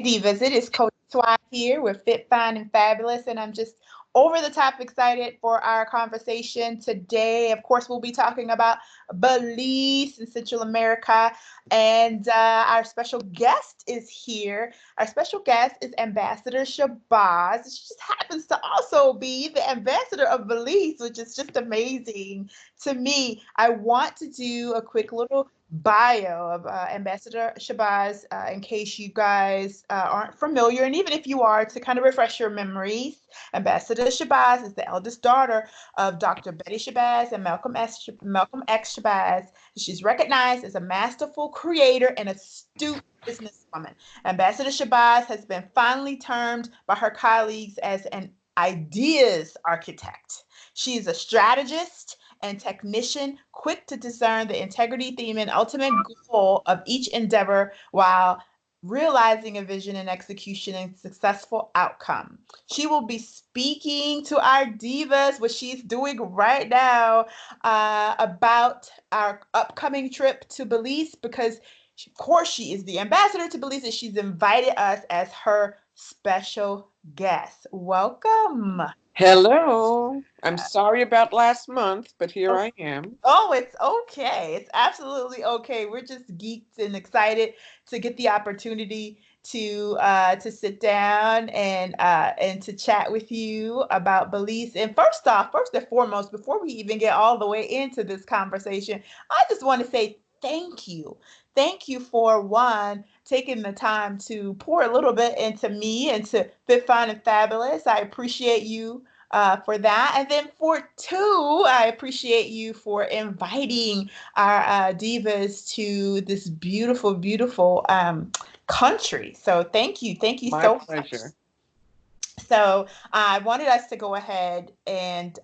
Divas, it is Coach Swat here with Fit, Fine, and Fabulous, and I'm just over the top excited for our conversation today. Of course, we'll be talking about Belize in Central America, and our special guest is here. Our special guest is Ambassador Shabazz. She just happens to also be the ambassador of Belize, which is just amazing to me. I want to do a quick little bio of Ambassador Shabazz in case you guys aren't familiar, and even if you are, to kind of refresh your memories. Ambassador Shabazz is the eldest daughter of Dr. Betty Shabazz and Malcolm X Shabazz. She's recognized as a masterful creator and astute businesswoman. Ambassador Shabazz has been fondly termed by her colleagues as an ideas architect. She is a strategist and technician, quick to discern the integrity, theme, and ultimate goal of each endeavor while realizing a vision and execution and successful outcome. She will be speaking to our divas, what she's doing right now, about our upcoming trip to Belize because, of course, she is the ambassador to Belize and she's invited us as her special guest. Welcome. Hello. I'm sorry about last month, but here I am. Oh, it's okay. It's absolutely okay. We're just geeked and excited to get the opportunity to sit down and to chat with you about Belize. And first off, first and foremost, before we even get all the way into this conversation, I just want to say thank you. Thank you for one taking the time to pour a little bit into me and to Fit Fun and Fabulous. I appreciate you for that. And then for two, I appreciate you for inviting our divas to this beautiful, beautiful country. So thank you. Thank you My so much. pleasure. So I wanted us to go ahead and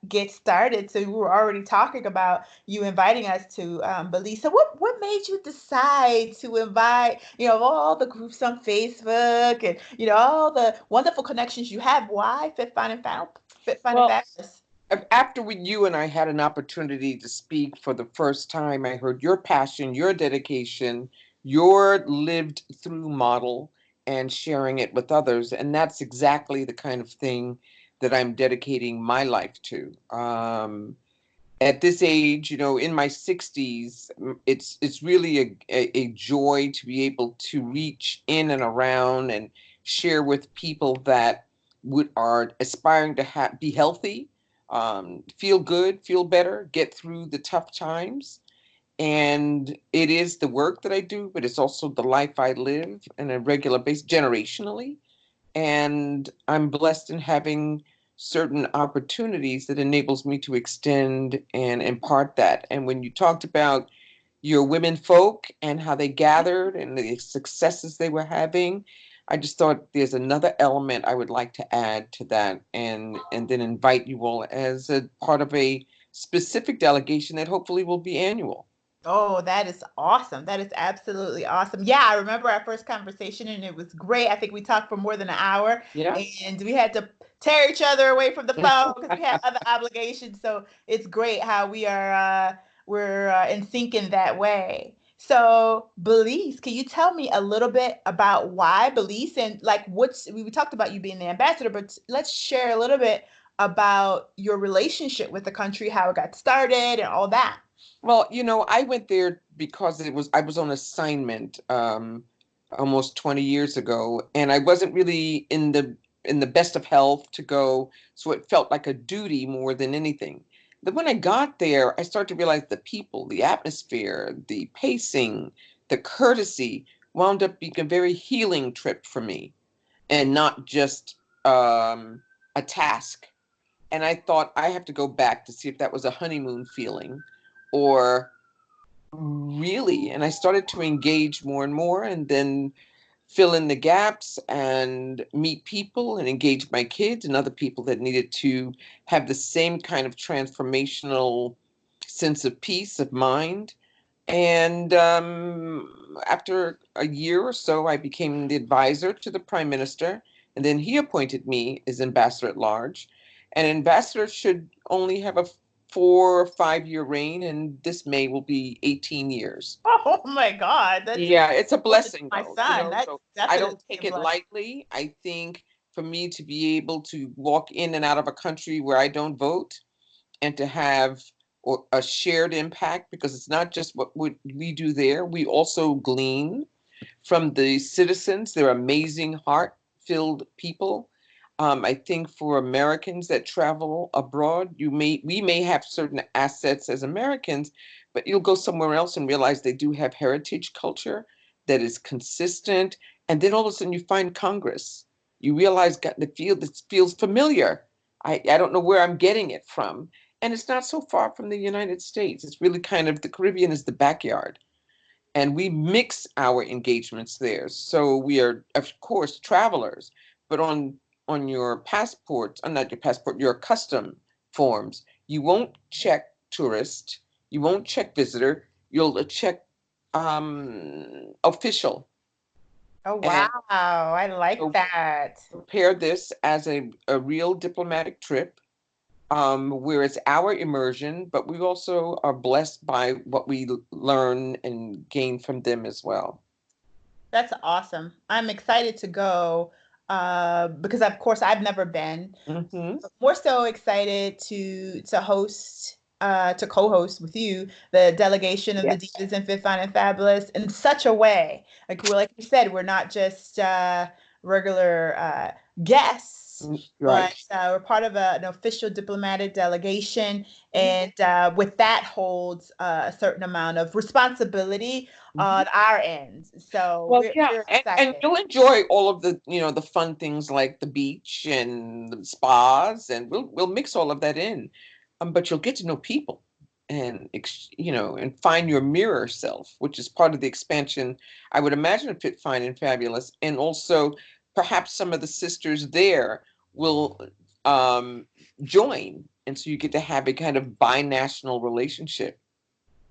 get started. So we were already talking about you inviting us to Belize. So what made you decide to invite, all the groups on Facebook and, all the wonderful connections you have? Why Fit, Fun, and Well, Fabulous? after you and I had an opportunity to speak for the first time, I heard your passion, your dedication, your lived through model, and sharing it with others. And that's exactly the kind of thing that I'm dedicating my life to. At this age, in my 60s, it's really a joy to be able to reach in and around and share with people that are aspiring to be healthy, feel good, feel better, get through the tough times. And it is the work that I do, but it's also the life I live on a regular basis, generationally. And I'm blessed in having certain opportunities that enables me to extend and impart that. And when you talked about your women folk and how they gathered and the successes they were having, I just thought there's another element I would like to add to that, and then invite you all as a part of a specific delegation that hopefully will be annual. Oh, that is awesome. That is absolutely awesome. Yeah, I remember our first conversation and it was great. I think we talked for more than an hour Yes. and we had to tear each other away from the phone because we had other obligations. So it's great how we're in sync in that way. So Belize, can you tell me a little bit about why Belize and like we talked about you being the ambassador, but let's share a little bit about your relationship with the country, how it got started and all that. Well, I went there because I was on assignment almost 20 years ago, and I wasn't really in the best of health to go, so it felt like a duty more than anything. Then when I got there, I started to realize the people, the atmosphere, the pacing, the courtesy wound up being a very healing trip for me, and not just a task. And I thought I have to go back to see if that was a honeymoon feeling or really. And I started to engage more and more, and then fill in the gaps and meet people and engage my kids and other people that needed to have the same kind of transformational sense of peace of mind. And after a year or so, I became the advisor to the prime minister, and then he appointed me as ambassador at large. An ambassador should only have a 4 or 5 year reign, and this May will be 18 years. Oh my God, that's Yeah, it's a closer to blessing my though, son. That's so I don't definitely a take it blessing. lightly. I think for me to be able to walk in and out of a country where I don't vote and to have a shared impact, because it's not just what we do there, we also glean from the citizens. They're amazing, heart-filled people. I think for Americans that travel abroad, we may have certain assets as Americans, but you'll go somewhere else and realize they do have heritage culture that is consistent. And then all of a sudden you find Congress. You realize it feels familiar. I don't know where I'm getting it from. And it's not so far from the United States. It's really kind of the Caribbean is the backyard, and we mix our engagements there. So we are, of course, travelers, but on your passport, not your passport, your custom forms, you won't check tourist, you won't check visitor, you'll check official. Oh And wow, I like so that. prepare this as a real diplomatic trip, where it's our immersion, but we also are blessed by what we learn and gain from them as well. That's awesome. I'm excited to go because of course I've never been. Hmm. More so excited to co-host with you the delegation of the Yes. Divas and Fit Fine and Fabulous in such a way. Like you said, we're not just regular guests, but Right. we're part of an official diplomatic delegation, Mhm. and with that holds a certain amount of responsibility on our end. So Well, yeah, we're and excited. you'll enjoy all of the fun things like the beach and the spas, and we'll mix all of that in. But you'll get to know people and and find your mirror self, which is part of the expansion. I would imagine of Fit, Fine, and Fabulous, and also perhaps some of the sisters there will um, join, and so you get to have a kind of binational relationship.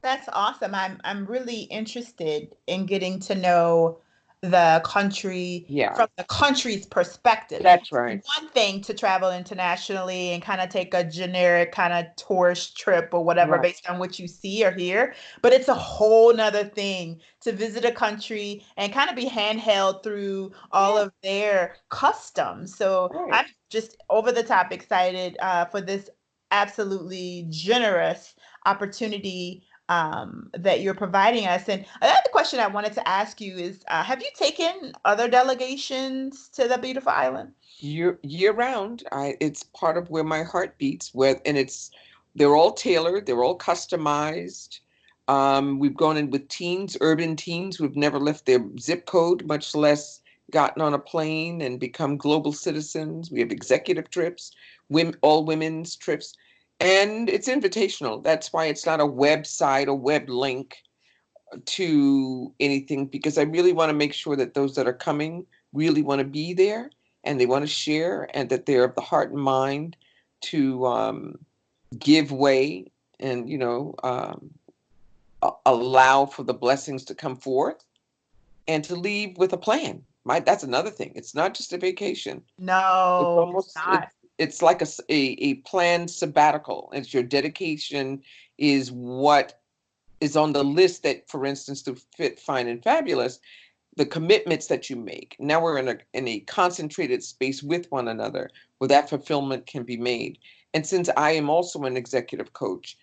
That's awesome. I'm really interested in getting to know the country Yeah, from the country's perspective. that's It's right. one thing to travel internationally and kind of take a generic kind of tourist trip or whatever Right. based on what you see or hear, but it's a whole nother thing to visit a country and kind of be handheld through all Yeah, of their customs. So right. I'm just over the top excited for this absolutely generous opportunity that you're providing us. And another question I wanted to ask you is, have you taken other delegations to the beautiful island? Year round. It's part of where my heart beats. They're all tailored, they're all customized. We've gone in with teens, urban teens who've never left their zip code, much less gotten on a plane and become global citizens. We have executive trips, all women's trips, and it's invitational. That's why it's not a website or web link to anything, because I really want to make sure that those that are coming really want to be there and they want to share, and that they're of the heart and mind to give way and allow for the blessings to come forth and to leave with a plan. That's another thing. It's not just a vacation. It's No, it's almost not. it's like a planned sabbatical. It's your dedication is what is on the list, that, for instance, to Fit, Fine, and Fabulous, the commitments that you make. Now we're in a concentrated space with one another where that fulfillment can be made. And since I am also an executive coach,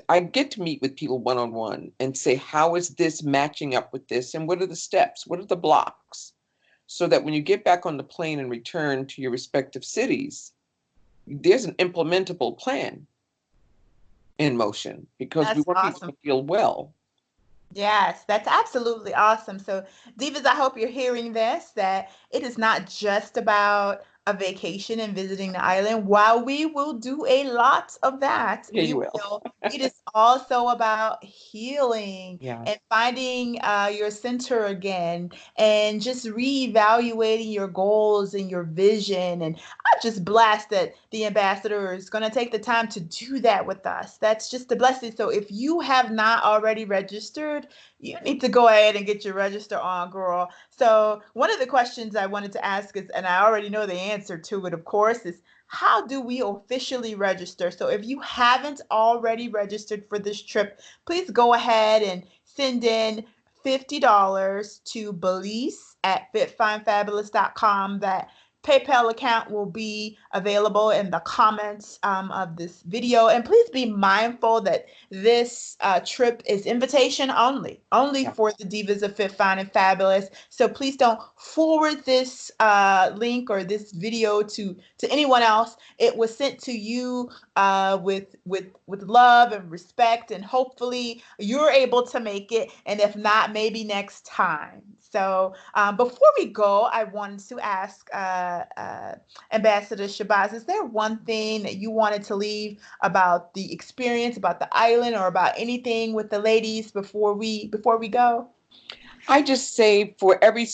I get to meet with people one on one and say, how is this matching up with this? And what are the steps? What are the blocks? So that when you get back on the plane and return to your respective cities, there's an implementable plan in motion, because we That's want people awesome. to feel well. Yes, that's absolutely awesome. So, Divas, I hope you're hearing this, that it is not just about a vacation and visiting the island. While we will do a lot of that, Yeah, you will. it is also about healing and Yes. finding your center again and just reevaluating your goals and your vision. And I'm just blessed that the ambassador is going to take the time to do that with us. That's just a blessing. So, if you have not already registered, you need to go ahead and get your register on, girl. So one of the questions I wanted to ask is, and I already know the answer to it, of course, is how do we officially register? So if you haven't already registered for this trip, please go ahead and send in $50 to Belize at fitfinefabulous.com. That PayPal account will be available in the comments of this video. And please be mindful that this trip is invitation only, only Yeah. for the Divas of Fit, Fine, and Fabulous. So please don't forward this link or this video to anyone else. It was sent to you with love and respect, and hopefully you're able to make it. And if not, maybe next time. So before we go, I wanted to ask Ambassador Shabazz, is there one thing that you wanted to leave about the experience, about the island, or about anything with the ladies before we go? I just say for every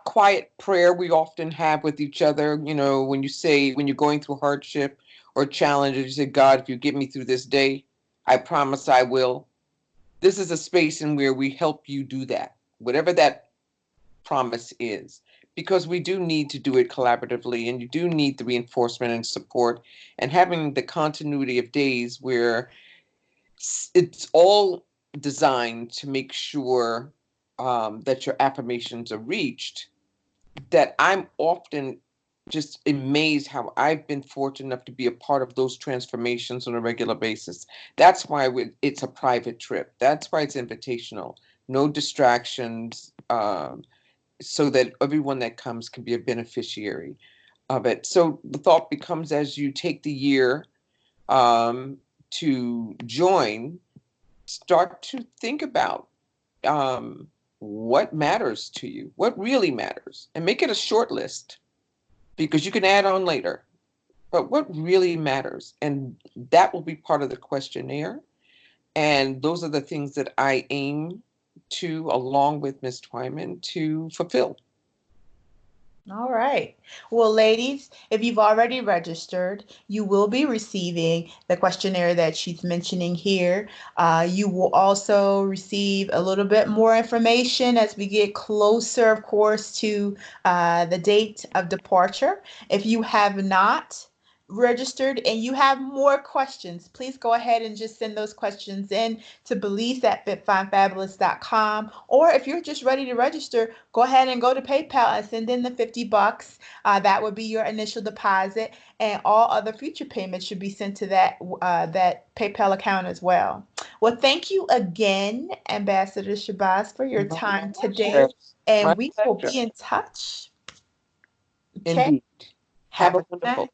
quiet prayer we often have with each other, when you say, when you're going through hardship or challenges, you say, God, if you get me through this day, I promise I will. This is a space in where we help you do that, whatever that promise is, because we do need to do it collaboratively, and you do need the reinforcement and support, and having the continuity of days where it's all designed to make sure that your affirmations are reached. That I'm often just amazed how I've been fortunate enough to be a part of those transformations on a regular basis. That's why it's a private trip. That's why it's invitational. No distractions, so that everyone that comes can be a beneficiary of it. So the thought becomes, as you take the year to join, start to think about um, what matters to you, what really matters, and make it a short list, because you can add on later. But what really matters, and that will be part of the questionnaire. And those are the things that I aim to, along with Ms. Twyman, to fulfill. All right. Well, ladies, if you've already registered, you will be receiving the questionnaire that she's mentioning here. You will also receive a little bit more information as we get closer, of course, to the date of departure. If you have not registered and you have more questions, please go ahead and just send those questions in to Belize at fitfinefabulous.com. Or if you're just ready to register, go ahead and go to PayPal and send in the $50. That would be your initial deposit, and all other future payments should be sent to that PayPal account as well. Well, thank you again, Ambassador Shabazz, for your My time today, pleasure. My and we will pleasure. be in touch. Okay. Indeed. Have Have a a good wonderful night.